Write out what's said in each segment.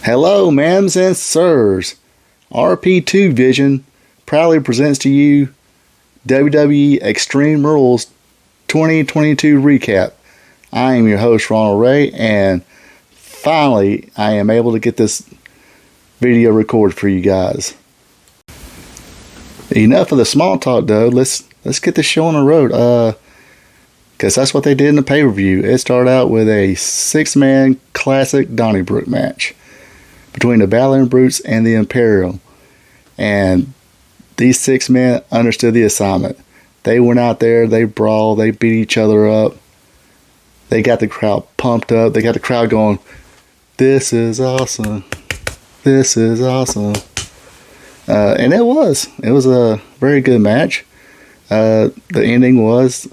Hello, ma'ams and sirs. RP2 Vision proudly presents to you WWE Extreme Rules 2022 Recap. I am your host, Ronald Ray, and finally, I am able to get this video recorded for you guys. Enough of the small talk, though. Let's get this show on the road. Because that's what they did in the pay-per-view. It started out with a 6-man classic Donnybrook match between the Battling Brutes and the Imperial. And these 6 men understood the assignment. They went out there, they brawled, they beat each other up. They got the crowd pumped up. They got the crowd going, "This is awesome. This is awesome." And it was. It was a very good match. The ending was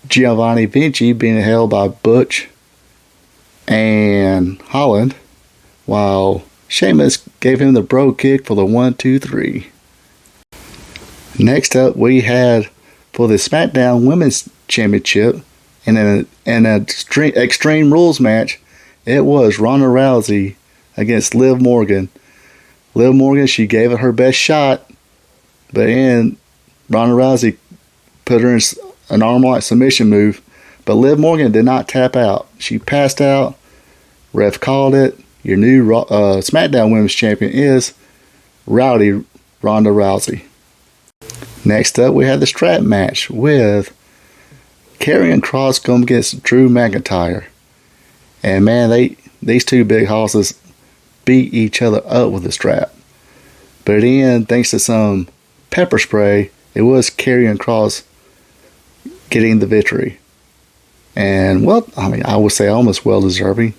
Giovanni Vinci being held by Butch and Holland, while Sheamus gave him the bro kick for the 1, 2, 3. Next up, we had for the Smackdown Women's Championship in an Extreme Rules match. It was Ronda Rousey against Liv Morgan. Liv Morgan, she gave it her best shot, but then Ronda Rousey put her in an arm-lock submission move, but Liv Morgan did not tap out. She passed out. Ref called it. Your new SmackDown Women's Champion is Rowdy Ronda Rousey. Next up, we had the strap match with Karrion Kross going against Drew McIntyre. And man, these two big hosses beat each other up with the strap. But at the end, thanks to some pepper spray, it was Karrion Kross getting the victory. And, well, I mean, I would say almost well-deserving.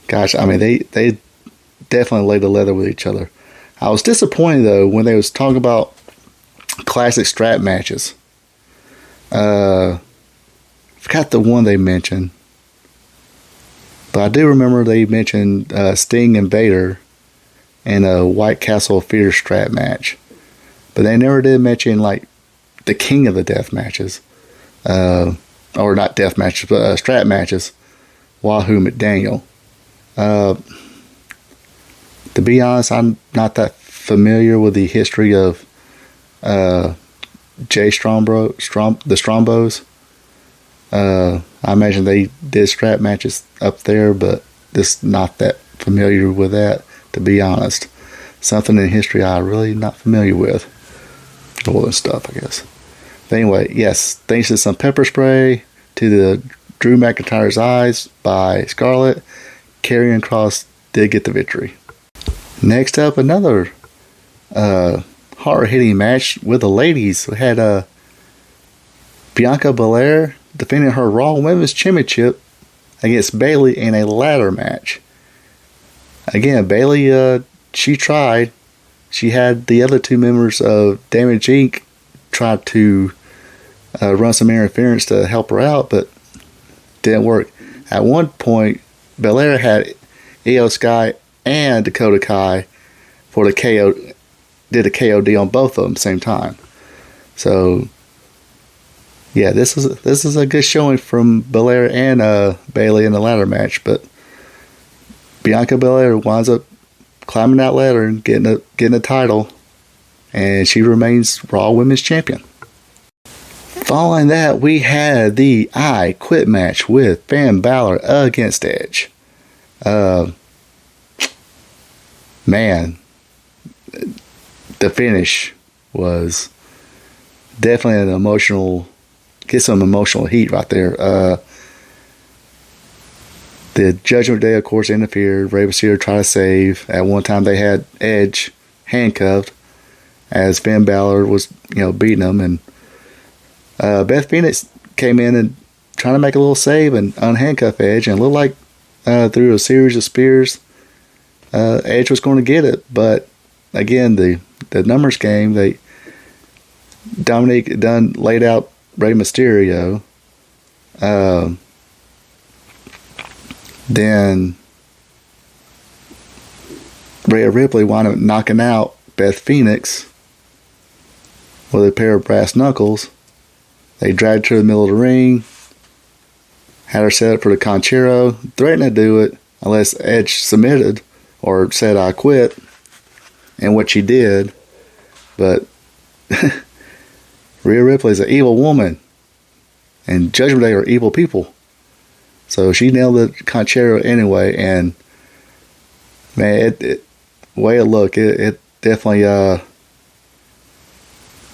Gosh, I mean, they definitely laid the leather with each other. I was disappointed, though, when they was talking about classic strap matches. Forgot the one they mentioned. But I do remember they mentioned Sting and Vader in a White Castle Fear strap match. But they never did mention, like, the king of the death matches. Or not death matches, but strap matches. Wahoo McDaniel. To be honest, I'm not that familiar with the history of the Strombos. I imagine they did strap matches up there, but just not that familiar with that, to be honest. Something in history I'm really not familiar with. All this stuff, I guess. But anyway, yes, thanks to some pepper spray to the Drew McIntyre's eyes by Scarlett, Karrion Kross did get the victory. Next up, another hard-hitting match with the ladies. We had Bianca Belair defending her Raw Women's Championship against Bayley in a ladder match. Again, Bayley, she tried. She had the other 2 members of Damage Inc. try to run some interference to help her out, but didn't work. At one point, Belair had Io Sky and Dakota Kai for the KO, did a KOD on both of them at the same time. So, yeah, this is a good showing from Belair and Bayley in the ladder match, but Bianca Belair winds up climbing that ladder and getting a title, and she remains Raw Women's Champion. Following that, we had the I Quit match with Finn Balor against Edge. Man, the finish was definitely an emotional, get some emotional heat right there. The Judgment Day, of course, interfered. Rey Mysterio tried to save. At one time, they had Edge handcuffed as Finn Balor was, beating him. And Beth Phoenix came in and trying to make a little save and unhandcuff Edge. And it looked like through a series of spears, Edge was going to get it. But again, the numbers game, Dominic done laid out Rey Mysterio. Then Rhea Ripley wound up knocking out Beth Phoenix with a pair of brass knuckles. They dragged her to the middle of the ring, had her set up for the Conchero, threatened to do it. unless Edge submitted or said I quit, and what she did. But Rhea Ripley's an evil woman, and Judgment Day are evil people. So she nailed the Conchero anyway, and man, it way it looked, it definitely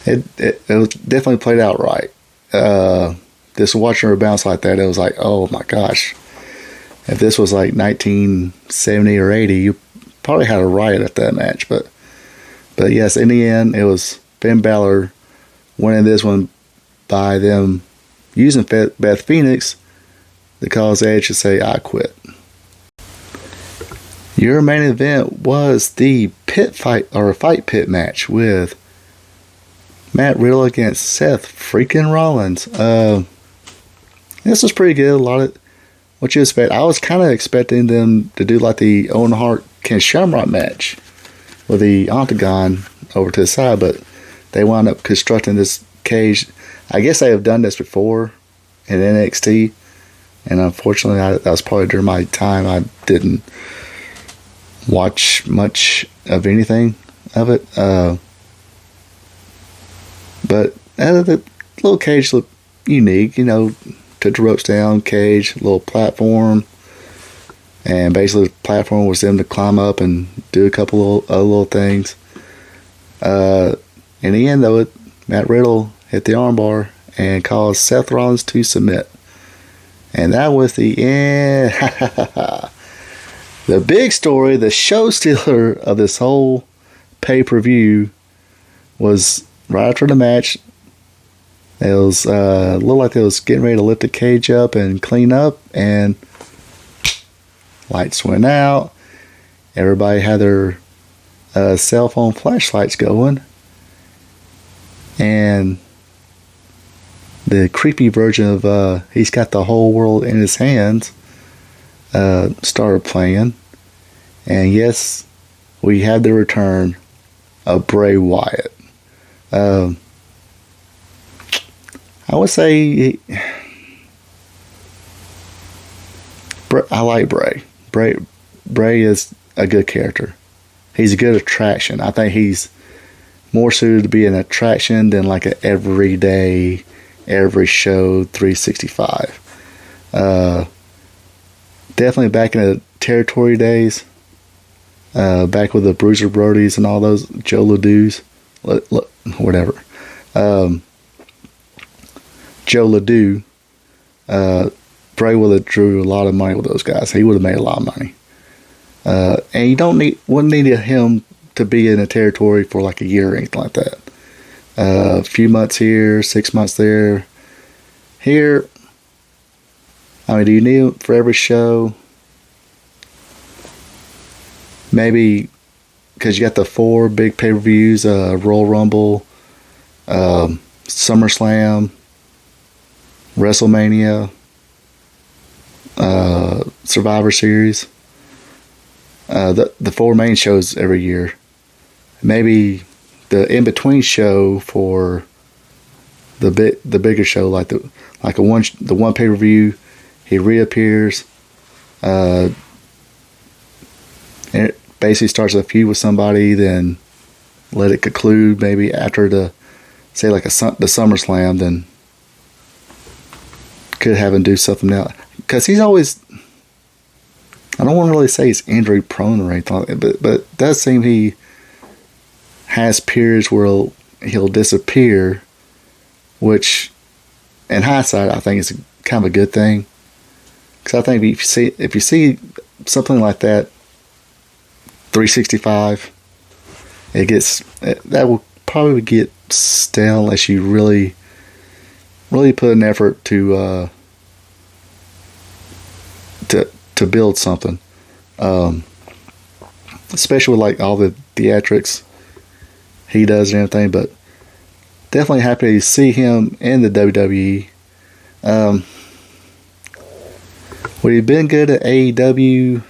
it was definitely played out right. Just watching her bounce like that, it was like, oh my gosh. If this was like 1970 or 80, you probably had a riot at that match. But yes, in the end, it was Finn Balor winning this one by them using Beth Phoenix to cause Edge to say, I quit. Your main event was the fight pit match with Matt Riddle against Seth freaking Rollins. This was pretty good. A lot of what you expect. I was kind of expecting them to do like the Owen Hart Ken Shamrock match with the Octagon over to the side, but they wound up constructing this cage. I guess they have done this before in NXT, and unfortunately, that was probably during my time. I didn't watch much of anything of it. But the little cage looked unique, you know. Took the ropes down, cage, little platform, and basically the platform was them to climb up and do a couple of little things. In the end, though, Matt Riddle hit the armbar and caused Seth Rollins to submit, and that was the end. The big story, the show stealer of this whole pay-per-view, was right after the match. It was looked like they was getting ready to lift the cage up and clean up, and lights went out. Everybody had their cell phone flashlights going, and the creepy version of He's Got the Whole World in His Hands started playing. And yes, we had the return of Bray Wyatt. I would say I like Bray. Bray is a good character. He's a good attraction. I think he's more suited to be an attraction than like an everyday, every show 365. Definitely back in the territory days, back with the Bruiser Brodies and all those, Joe Ledoux, whatever. Joe Ledoux, Bray would have drew a lot of money with those guys. He would have made a lot of money. And you wouldn't need him to be in a territory for like a year or anything like that. A few months here, 6 months there. Here, I mean, do you need him for every show? Maybe because you got the 4 big pay-per-views, Royal Rumble, SummerSlam, WrestleMania, Survivor Series, the 4 main shows every year. Maybe the in-between show for the bigger show, like the one pay-per-view, he reappears, and it basically starts a feud with somebody, then let it conclude maybe after the SummerSlam, then could have him do something else. Because he's always, I don't want to really say he's injury prone or anything like that, but it does seem he has periods where he'll disappear, which in hindsight I think is kind of a good thing. Because I think if you see something like that 365, that will probably get stale unless you really put an effort to build something, especially with like all the theatrics he does and everything. But definitely happy to see him in the WWE. Would he have been good at AEW?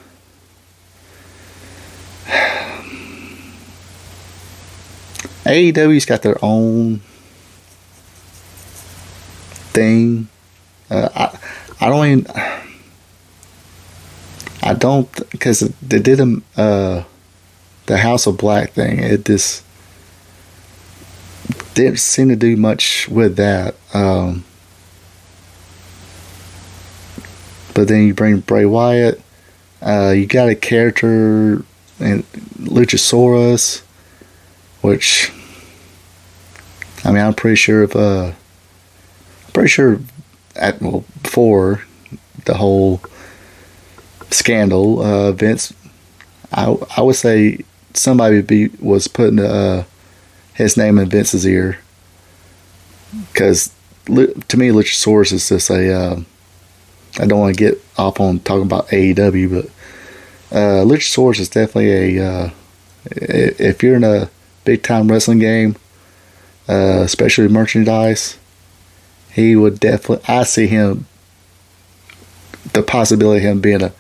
AEW's got their own thing. I don't even. I don't, because they did the House of Black thing. It just didn't seem to do much with that. But then you bring Bray Wyatt. You got a character in Luchasaurus, which, I mean, I'm pretty sure before the whole scandal, Vince, I would say somebody was putting his name in Vince's ear, because to me, Luchasaurus is just I don't want to get off on talking about AEW, but Luchasaurus is definitely if you're in a big time wrestling game, especially merchandise, he would definitely, I see him, the possibility of him being a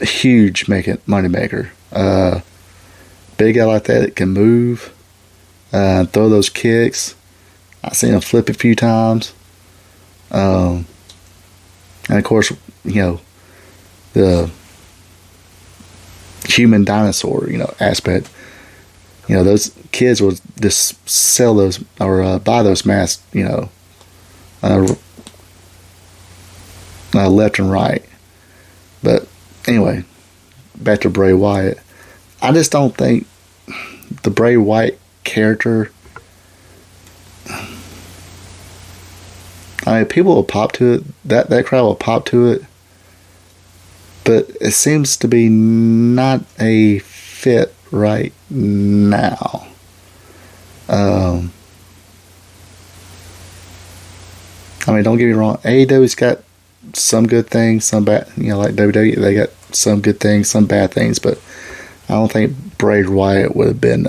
huge money maker. Big guy like that can move, throw those kicks. I've seen him flip a few times. And of course, the human dinosaur, aspect. Those kids will just sell those or buy those masks, left and right. But anyway, back to Bray Wyatt. I just don't think the Bray Wyatt character, I mean, people will pop to it. That crowd will pop to it. But it seems to be not a fit right now. I mean, don't get me wrong. AEW's got some good things, some bad. Like WWE, they got some good things, some bad things. But I don't think Bray Wyatt would have been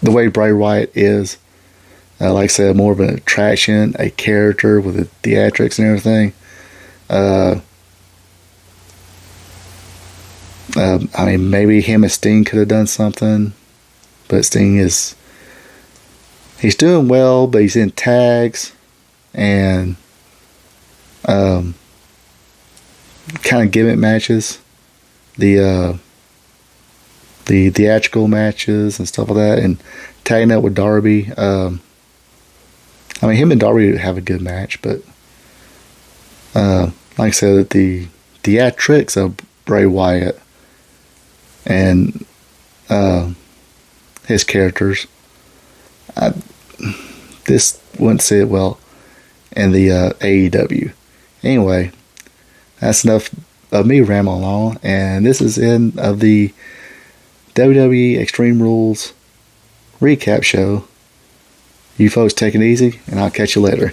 the way Bray Wyatt is. Like I said, more of an attraction, a character with the theatrics and everything. I mean, maybe him and Sting could have done something, but Sting he's doing well, but he's in tags and kind of gimmick matches, the theatrical matches and stuff like that, and tagging up with Darby. I mean, him and Darby have a good match, but like I said, the theatrics of Bray Wyatt and his characters, this wouldn't sit well in the AEW. Anyway, that's enough of me rambling on, and this is the end of the WWE Extreme Rules recap show. You folks take it easy, and I'll catch you later.